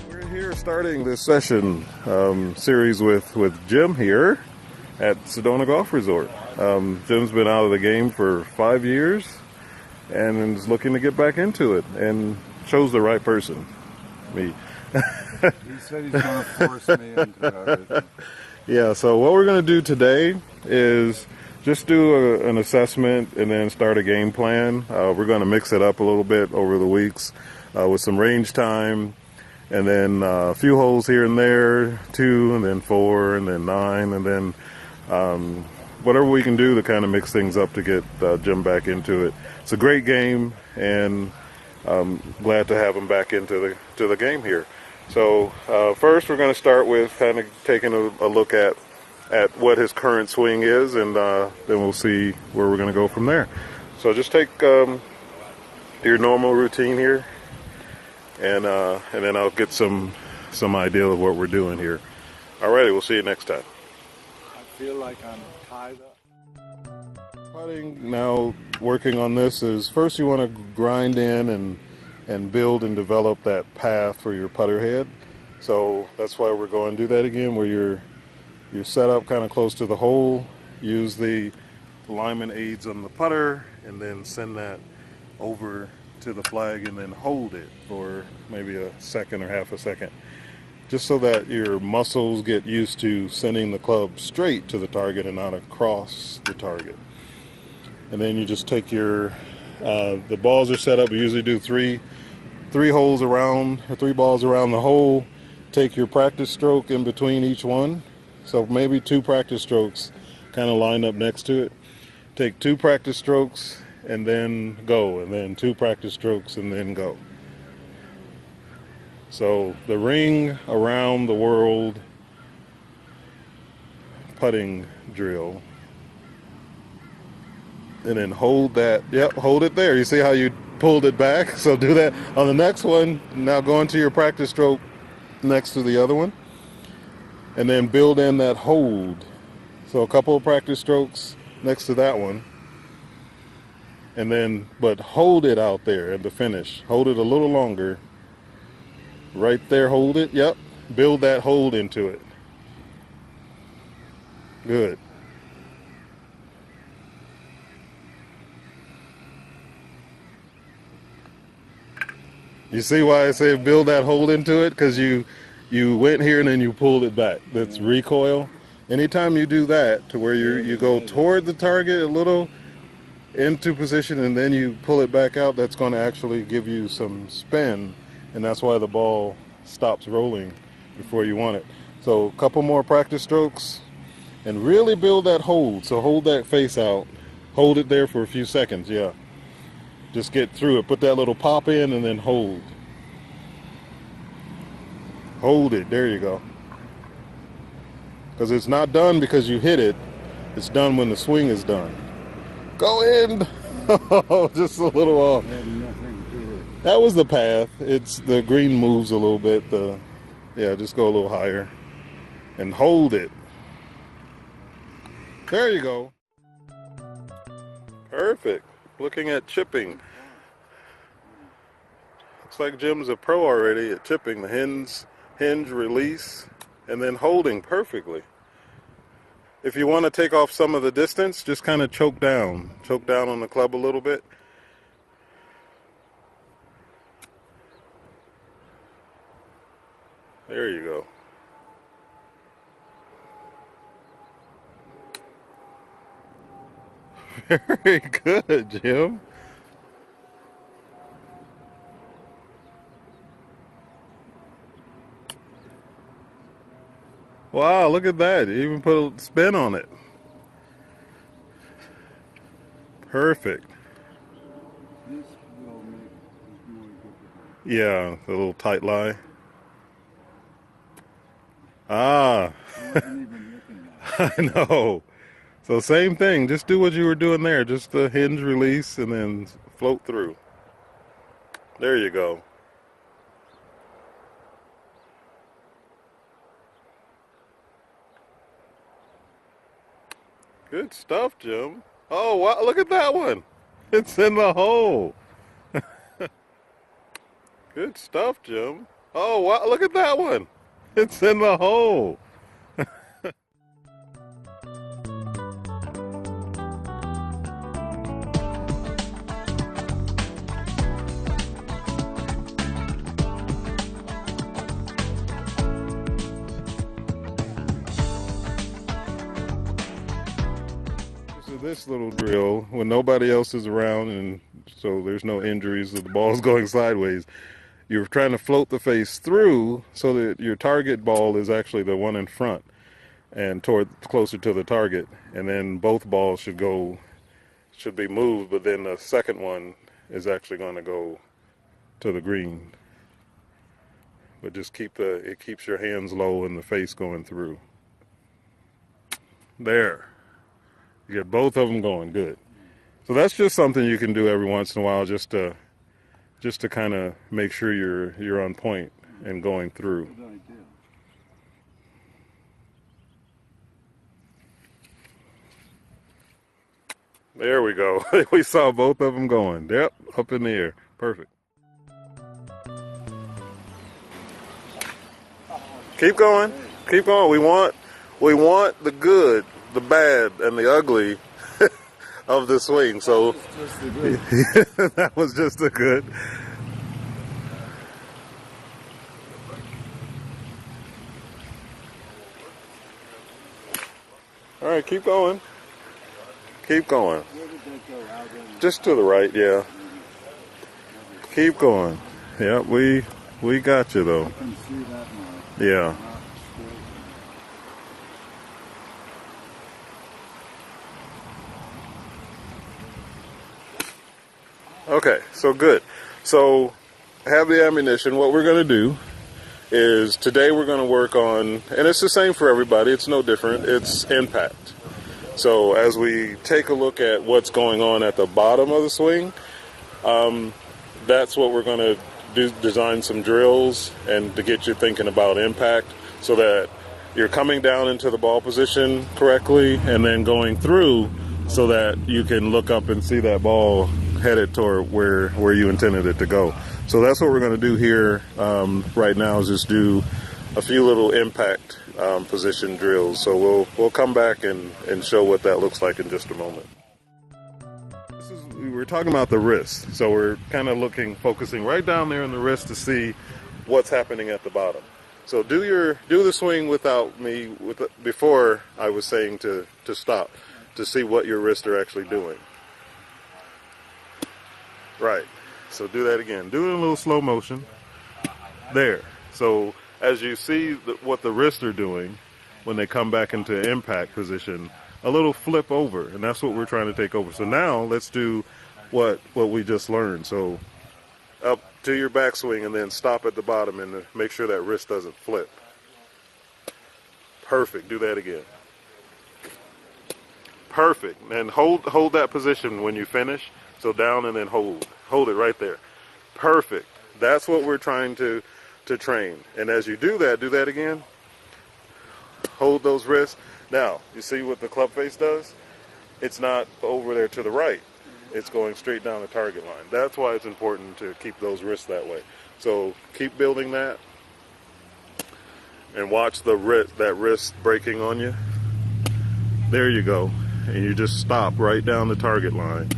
We're here starting this session series with Jim here at Sedona Golf Resort. Jim's been out of the game for 5 years and is looking to get back into it, and chose the right person, me. He said he's going to force me into everything. Yeah, so what we're going to do today is just do an assessment and then start a game plan. We're going to mix it up a little bit over the weeks with some range time, and then a few holes here and there, 2 and then 4 and then 9, and then whatever we can do to kind of mix things up to get Jim back into it. It's a great game, and I'm glad to have him back into the game here. So first we're going to start with kind of taking a look at what his current swing is, and then we'll see where we're going to go from there. So just take your normal routine here, and then I'll get some idea of what we're doing here. Alrighty, we'll see you next time. I feel like I'm tied up. Putting now, working on this is first you want to grind in and build and develop that path for your putter head. So that's why we're going to do that again, where you're set up kind of close to the hole, use the alignment aids on the putter, and then send that over to the flag and then hold it for maybe a second or half a second, just so that your muscles get used to sending the club straight to the target and not across the target. And then you just take your the balls are set up. We usually do three holes around, or 3 balls around the hole. Take your practice stroke in between each one. So maybe 2 practice strokes kind of lined up next to it. Take 2 practice strokes and then go, and then 2 practice strokes and then go. So the ring around the world putting drill. And then hold that, yep, hold it there. You see how you pulled it back? So do that on the next one. Now go into your practice stroke next to the other one, and then build in that hold. So a couple of practice strokes next to that one, and then, but hold it out there at the finish. Hold it a little longer. Right there, hold it, yep. Build that hold into it. Good. You see why I say build that hold into it? Because you went here and then you pulled it back. That's recoil. Anytime you do that, to where you go toward the target a little into position and then you pull it back out, that's going to actually give you some spin, and that's why the ball stops rolling before you want it. So a couple more practice strokes and really build that hold. So hold that face out. Hold it there for a few seconds, yeah. Just get through it. Put that little pop in and then hold. Hold it. There you go. Because it's not done because you hit it. It's done when the swing is done. Go in. Just a little off. That was the path. It's the green moves a little bit. Yeah, just go a little higher. And hold it. There you go. Perfect. Looking at chipping. Looks like Jim's a pro already at chipping. The hinge release and then holding perfectly. If you want to take off some of the distance, just kind of choke down on the club a little bit. There you go. Very good, Jim. Wow, look at that. You even put a spin on it. Perfect. Yeah, the little tight lie. Ah. I know. So same thing. Just do what you were doing there. Just the hinge release and then float through. There you go. Good stuff, Jim. Oh, wow, look at that one. It's in the hole. Good stuff, Jim. Oh, wow, look at that one. It's in the hole. So this little drill, when nobody else is around and so there's no injuries, the ball's going sideways, you're trying to float the face through so that your target ball is actually the one in front and toward closer to the target, and then both balls should be moved, but then the second one is actually going to go to the green. But just it keeps your hands low and the face going through. There. You get both of them going good. So that's just something you can do every once in a while just to kind of make sure you're on point and going through. Good idea. There we go. We saw both of them going. Yep, up in the air. Perfect. Keep going. Keep going. We want the good, the bad, and the ugly of the swing. So Just the good. that was just a good. All right, keep going. Keep going. Where did that go? Out in- Just to the right, yeah. Keep going. Yeah, we got you though. I can see that now. Yeah. Not Okay, so good. So have the ammunition. What we're going to do is today we're going to work on, and it's the same for everybody, it's no different, it's impact. So as we take a look at what's going on at the bottom of the swing, that's what we're going to do, design some drills and to get you thinking about impact so that you're coming down into the ball position correctly and then going through so that you can look up and see that ball headed toward where you intended it to go. So that's what we're going to do here right now, is just do a few little impact position drills. So we'll come back and show what that looks like in just a moment. We're talking about the wrist, so we're kind of focusing right down there in the wrist to see what's happening at the bottom. So do the swing without me before I was saying to stop, to see what your wrists are actually doing. Right. So do that again. Do it in a little slow motion. There. So as you see what the wrists are doing when they come back into impact position, a little flip over, and that's what we're trying to take over. So now let's do what we just learned. So up to your backswing and then stop at the bottom and make sure that wrist doesn't flip. Perfect. Do that again. Perfect. And hold that position when you finish. So down and then hold it right there. Perfect. That's what we're trying to train. And as you do that again. Hold those wrists. Now, you see what the club face does? It's not over there to the right. It's going straight down the target line. That's why it's important to keep those wrists that way. So keep building that. And watch that wrist breaking on you. There you go. And you just stop right down the target line.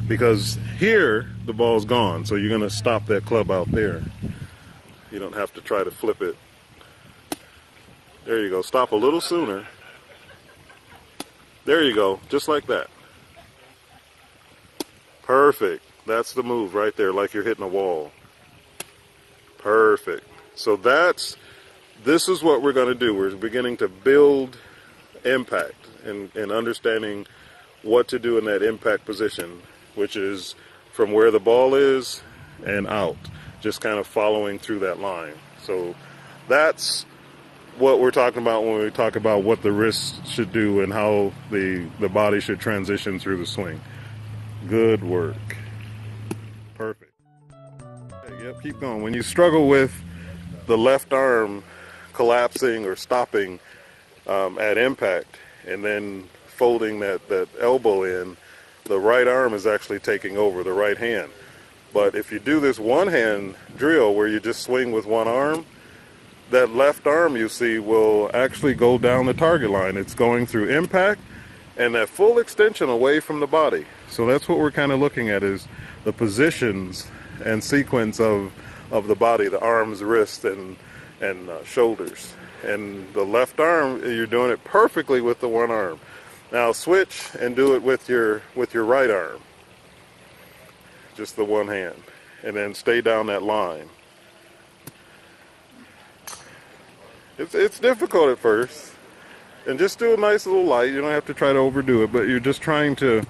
Because here, the ball's gone. So you're going to stop that club out there. You don't have to try to flip it. There you go. Stop a little sooner. There you go. Just like that. Perfect. That's the move right there, like you're hitting a wall. Perfect. So this is what we're going to do. We're beginning to build impact and understanding what to do in that impact position, which is from where the ball is and out, just kind of following through that line. So that's what we're talking about when we talk about what the wrist should do and how the body should transition through the swing. Good work. Perfect. Okay, yep, keep going. When you struggle with the left arm collapsing or stopping at impact and then folding that elbow in, the right arm is actually taking over, the right hand. But if you do this one hand drill where you just swing with one arm, that left arm you see will actually go down the target line. It's going through impact and that full extension away from the body. So that's what we're kind of looking at, is the positions and sequence of the body, the arms, wrists, and shoulders. And the left arm, you're doing it perfectly with the one arm. Now switch and do it with your right arm, just the one hand, and then stay down that line. It's difficult at first, and just do a nice little light. You don't have to try to overdo it, but you're just trying to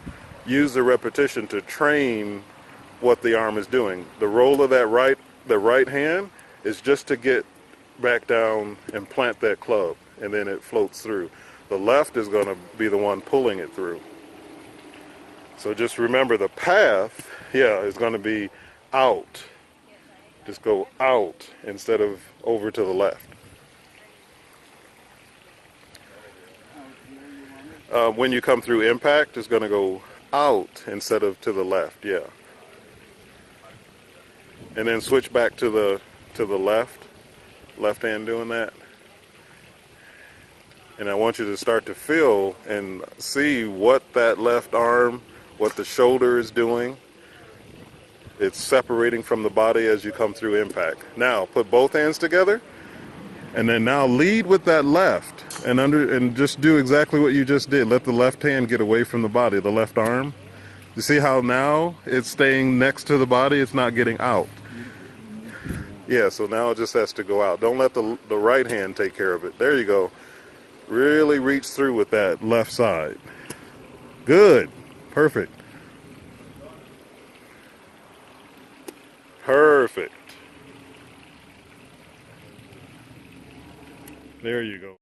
use the repetition to train what the arm is doing. The roll of the right hand is just to get back down and plant that club, and then it floats through. The left is going to be the one pulling it through. So just remember the path, is going to be out. Just go out instead of over to the left. When you come through impact, it's going to go out instead of to the left, And then switch back to the left hand doing that. And I want you to start to feel and see what that left arm, what the shoulder is doing. It's separating from the body as you come through impact. Now, put both hands together, and then now lead with that left, and just do exactly what you just did. Let the left hand get away from the body, the left arm. You see how now it's staying next to the body, it's not getting out. So now it just has to go out. Don't let the right hand take care of it. There you go. Really reach through with that left side. Good. Perfect. Perfect. There you go.